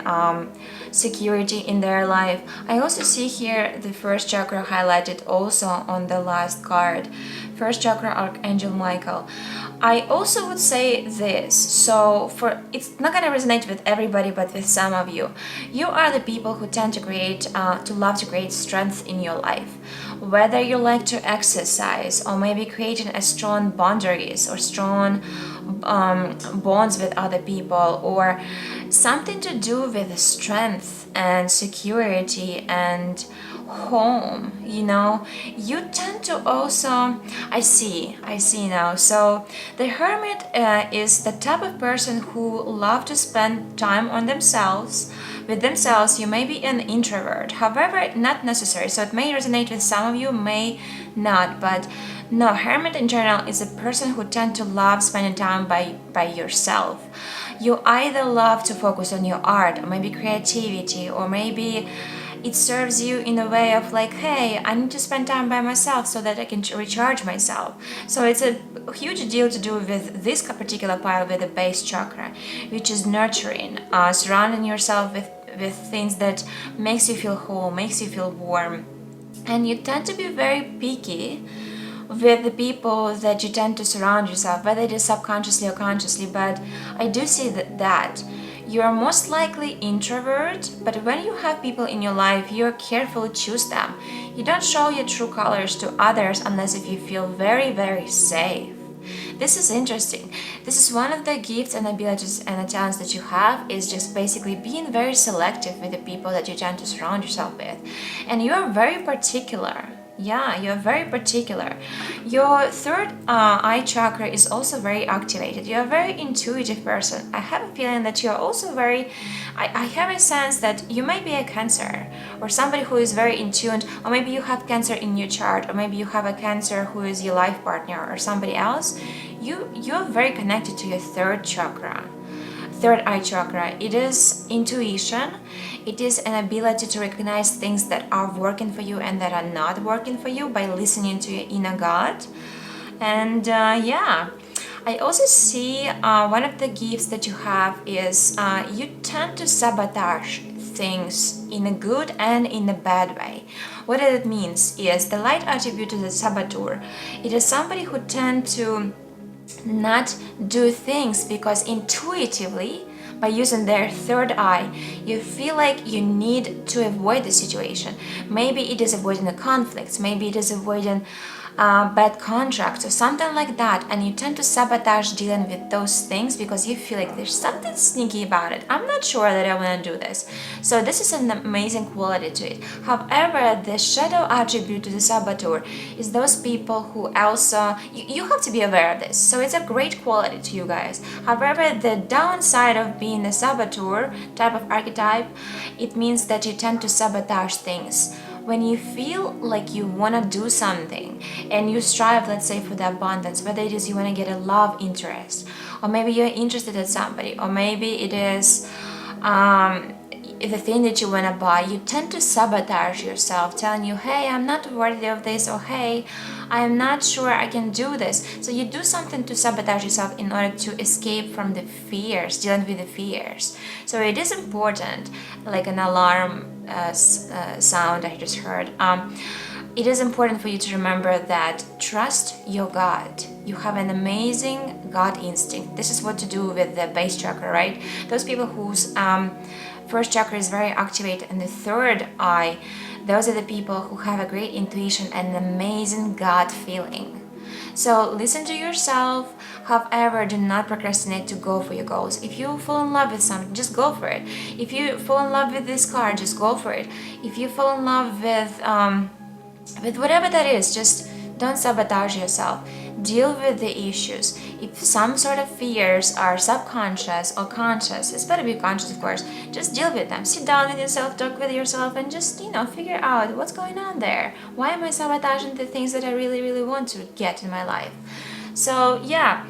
security in their life. I also see here the first chakra highlighted also on the last card. First chakra, Archangel Michael. I also would say this, so it's not gonna resonate with everybody, but with some of you. You are the people who tend to love to create strength in your life. Whether you like to exercise, or maybe creating a strong boundaries or strong bonds with other people, or something to do with strength and security and home, you tend to also, I see now. So the hermit is the type of person who love to spend time on themselves. With themselves, you may be an introvert, however, not necessary. So it may resonate with some of you, may not, but no, hermit in general is a person who tend to love spending time by yourself. You either love to focus on your art, or maybe creativity, or maybe it serves you in a way of like, hey, I need to spend time by myself so that I can recharge myself. So it's a huge deal to do with this particular pile with the base chakra, which is nurturing, surrounding yourself with things that makes you feel whole, makes you feel warm. And you tend to be very picky with the people that you tend to surround yourself, whether it is subconsciously or consciously, but I do see that you are most likely introvert, but when you have people in your life, you carefully choose them. You don't show your true colors to others unless if you feel very, very safe. This is interesting. This is one of the gifts and abilities and the talents that you have, is just basically being very selective with the people that you tend to surround yourself with. And you are very particular. Yeah, you're very particular. Your third eye chakra is also very activated. You're a very intuitive person. I have a feeling that you're also very, I have a sense that you might be a Cancer or somebody who is very in tune, or maybe you have Cancer in your chart, or maybe you have a Cancer who is your life partner or somebody else. You're very connected to your third chakra. Third eye chakra, it is intuition. It is an ability to recognize things that are working for you and that are not working for you by listening to your inner God. And yeah, I also see one of the gifts that you have is you tend to sabotage things in a good and in a bad way. What it means is the light attribute to the saboteur. It is somebody who tend to not do things because intuitively, by using their third eye, you feel like you need to avoid the situation. Maybe it is avoiding a conflict, maybe it is avoiding bad contracts or something like that, and you tend to sabotage dealing with those things because you feel like there's something sneaky about it. I'm not sure that I want to do this. So this is an amazing quality to it. However, the shadow attribute to the saboteur is those people who also, you have to be aware of this. So it's a great quality to you guys. However, the downside of being a saboteur type of archetype, it means that you tend to sabotage things. When you feel like you want to do something and you strive, let's say, for the abundance, whether it is you want to get a love interest, or maybe you're interested in somebody, or maybe it is the thing that you want to buy, you tend to sabotage yourself, telling you, hey, I'm not worthy of this, or hey, I'm not sure I can do this. So you do something to sabotage yourself in order to escape from the fears, dealing with the fears. So it is important, like an alarm sound I just heard. It is important for you to remember that trust your God. You have an amazing God instinct. This is what to do with the base chakra, right? Those people whose first chakra is very activated and the third eye, those are the people who have a great intuition and an amazing God feeling. So listen to yourself. However, do not procrastinate to go for your goals. If you fall in love with something, just go for it. If you fall in love with this car, just go for it. If you fall in love with whatever that is, just don't sabotage yourself. Deal with the issues. If some sort of fears are subconscious or conscious, it's better to be conscious, of course, just deal with them. Sit down with yourself, talk with yourself, and just, figure out what's going on there. Why am I sabotaging the things that I really, really want to get in my life? So, yeah.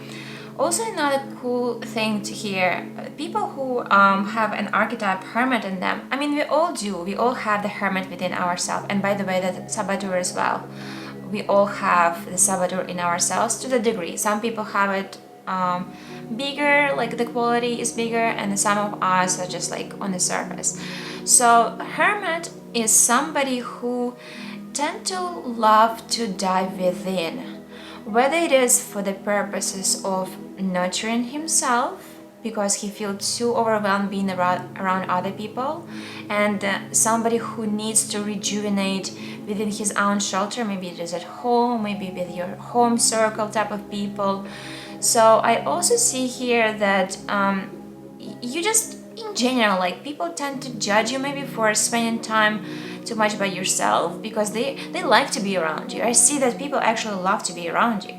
Also, another cool thing to hear, people who have an archetype hermit in them, I mean, we all do. We all have the hermit within ourselves. And by the way, the saboteur as well. We all have the saboteur in ourselves to the degree. Some people have it bigger, like the quality is bigger, and some of us are just like on the surface. So hermit is somebody who tend to love to dive within, whether it is for the purposes of nurturing himself because he feels too overwhelmed being around other people, and somebody who needs to rejuvenate within his own shelter. Maybe it is at home, maybe with your home circle type of people. So I also see here that you just, in general, like people tend to judge you maybe for spending time too much by yourself because they like to be around you. I see that people actually love to be around you.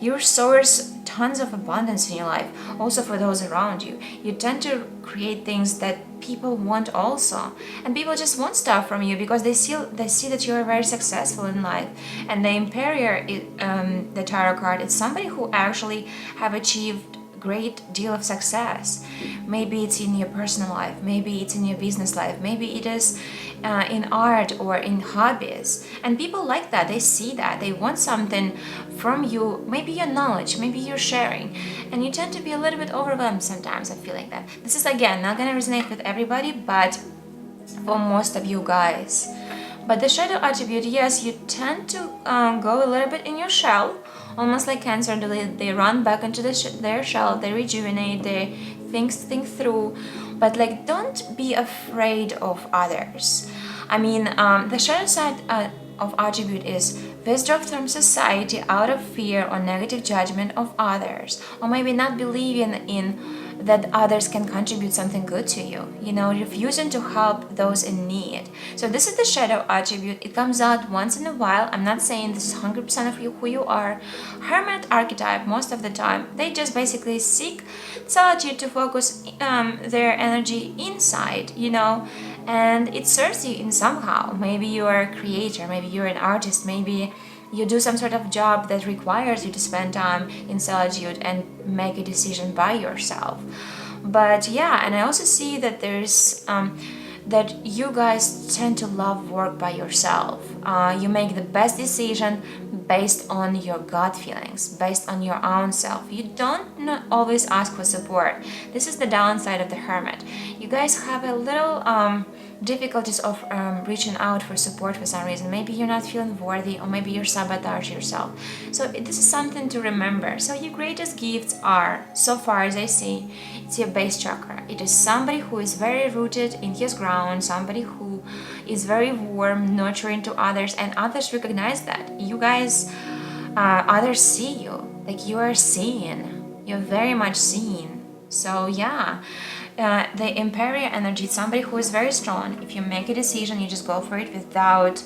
You source tons of abundance in your life, also for those around you. You tend to create things that people want also, and people just want stuff from you because they see that you are very successful in life. And the Emperor, the tarot card, it's somebody who actually have achieved great deal of success. Maybe it's in your personal life, maybe it's in your business life, maybe it is in art or in hobbies, and people like that. They see that, they want something from you, maybe your knowledge, maybe you're sharing, and you tend to be a little bit overwhelmed sometimes. I feel like that. This is again not gonna resonate with everybody, but for most of you guys. But the shadow attribute, yes, you tend to go a little bit in your shell, almost like Cancer. They run back into their shell, they rejuvenate, they think through, but like don't be afraid of others. I mean, the shadow side of attribute is withdraw from society out of fear or negative judgment of others, or maybe not believing in that others can contribute something good to you, refusing to help those in need. So this is the shadow attribute. It comes out once in a while. I'm not saying this is 100% of you who you are. Hermit archetype, most of the time, they just basically seek solitude to focus their energy inside, and it serves you in somehow. Maybe you are a creator, maybe you're an artist, maybe you do some sort of job that requires you to spend time in solitude and make a decision by yourself. But yeah, and I also see that there's that you guys tend to love work by yourself. You make the best decision based on your gut feelings, based on your own self. You don't not always ask for support. This is the downside of the hermit. You guys have a little difficulties of reaching out for support for some reason. Maybe you're not feeling worthy, or maybe you sabotage yourself. So this is something to remember. So your greatest gifts are, so far as I see, it's your base chakra. It is somebody who is very rooted in his ground, somebody who is very warm, nurturing to others, and others recognize that. You guys, others see you, like you are seen. You're very much seen. So yeah. The Imperial energy, somebody who is very strong. If you make a decision, you just go for it without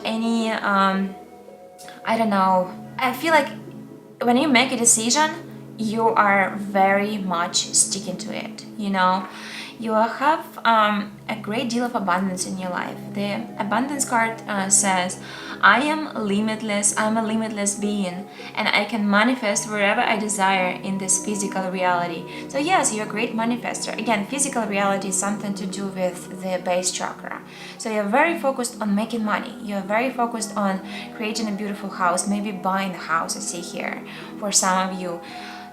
any I don't know. I feel like when you make a decision, you are very much sticking to it, You have a great deal of abundance in your life. The abundance card says, I am limitless, I'm a limitless being, and I can manifest wherever I desire in this physical reality. So yes, you're a great manifester. Again, physical reality is something to do with the base chakra. So you're very focused on making money. You're very focused on creating a beautiful house, maybe buying a house, I see here, for some of you.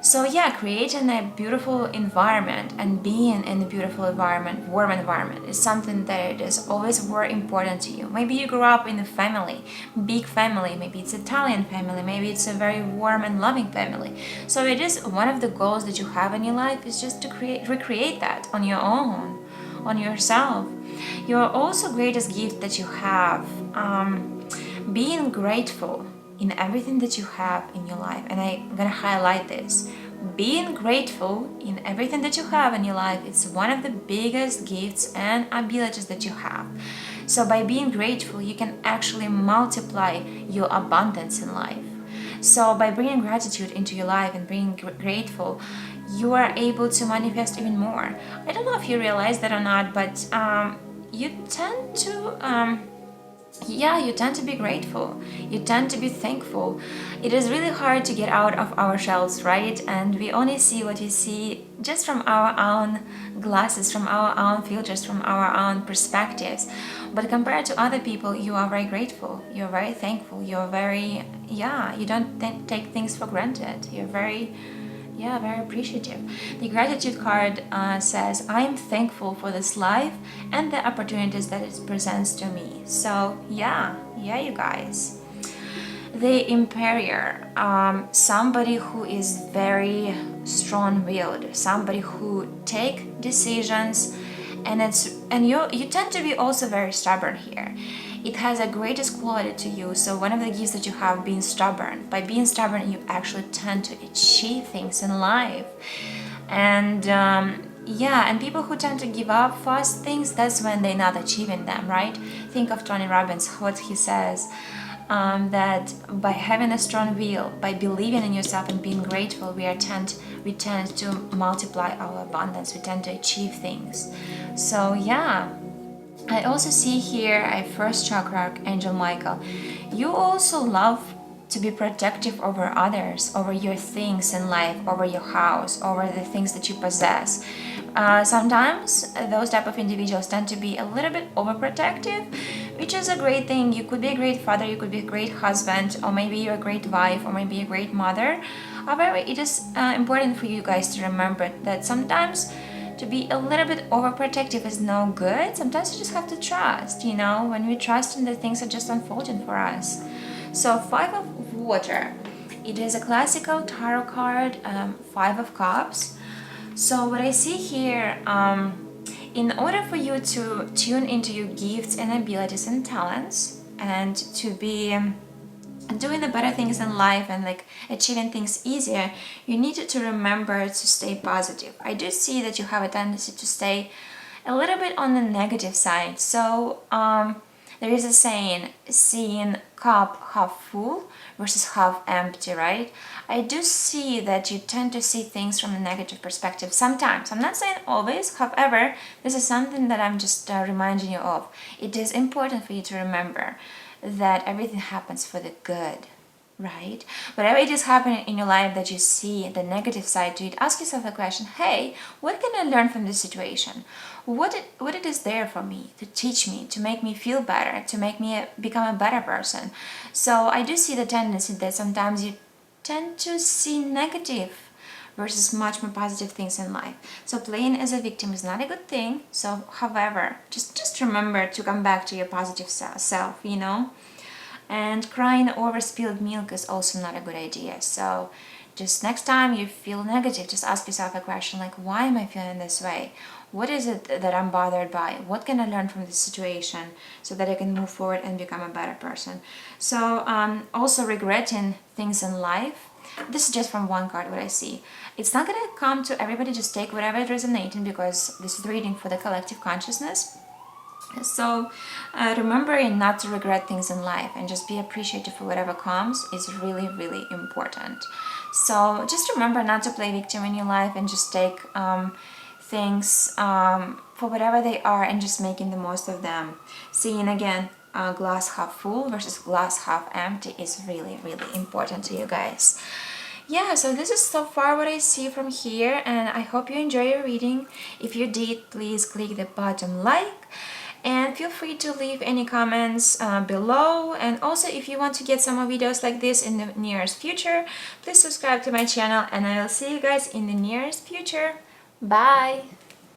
So yeah, creating a beautiful environment and being in a beautiful environment, warm environment, is something that it is always very important to you. Maybe you grew up in a family, big family, maybe it's Italian family, maybe it's a very warm and loving family. So it is one of the goals that you have in your life is just to recreate that on your own, on yourself. Your also greatest gift that you have, being grateful in everything that you have in your life. And I'm gonna highlight this. Being grateful in everything that you have in your life, it's one of the biggest gifts and abilities that you have. So by being grateful, you can actually multiply your abundance in life. So by bringing gratitude into your life and being grateful, you are able to manifest even more. I don't know if you realize that or not, but you tend to you tend to be grateful. You tend to be thankful. It is really hard to get out of our shells, right? And we only see what we see just from our own glasses, from our own filters, from our own perspectives. But compared to other people, you are very grateful. You're very thankful. You're very, you don't take things for granted. You're very appreciative. The gratitude card says, I am thankful for this life and the opportunities that it presents to me. So yeah, you guys. The Imperial, somebody who is very strong-willed, somebody who take decisions, and you tend to be also very stubborn here. It has a greatest quality to you. So one of the gifts that you have, being stubborn. By being stubborn, you actually tend to achieve things in life. And and people who tend to give up fast things, that's when they're not achieving them, right? Think of Tony Robbins, what he says, that by having a strong will, by believing in yourself and being grateful, we tend to multiply our abundance. We tend to achieve things. So yeah. I also see here a first chakra archangel Michael. You also love to be protective over others, over your things in life, over your house, over the things that you possess. Sometimes those type of individuals tend to be a little bit overprotective, which is a great thing. You could be a great father, you could be a great husband, or maybe you're a great wife, or maybe a great mother. However, it is important for you guys to remember that sometimes to be a little bit overprotective is no good. Sometimes you just have to trust, when we trust in the things are just unfolding for us. So 5 of water, it is a classical tarot card, 5 of cups. So what I see here, in order for you to tune into your gifts and abilities and talents, and to be doing the better things in life and like achieving things easier, you need to remember to stay positive. I do see that you have a tendency to stay a little bit on the negative side. So there is a saying, seeing cup half full versus half empty, right? I do see that you tend to see things from a negative perspective sometimes. I'm not saying always, however, this is something that I'm just reminding you of. It is important for you to remember that everything happens for the good, right? Whatever it is happening in your life that you see the negative side to it, ask yourself the question, hey, what can I learn from this situation? What it is there for me, to teach me, to make me feel better, to make me become a better person. So I do see the tendency that sometimes you tend to see negative versus much more positive things in life. So playing as a victim is not a good thing. So however, just remember to come back to your positive self, you know. And crying over spilled milk is also not a good idea. So just next time you feel negative, just ask yourself a question like, why am I feeling this way? What is it that I'm bothered by? What can I learn from this situation so that I can move forward and become a better person? So also regretting things in life. This is just from one card what I see. It's not going to come to everybody, just take whatever is resonating because this is reading for the collective consciousness. So remembering not to regret things in life and just be appreciative for whatever comes is really, really important. So just remember not to play victim in your life and just take things for whatever they are and just making the most of them. Seeing again glass half full versus glass half empty is really, really important to you guys. Yeah, so this is so far what I see from here, and I hope you enjoy your reading. If you did, please click the bottom like and feel free to leave any comments below. And also, if you want to get some more videos like this in the nearest future, please subscribe to my channel, and I'll see you guys in the nearest future. Bye!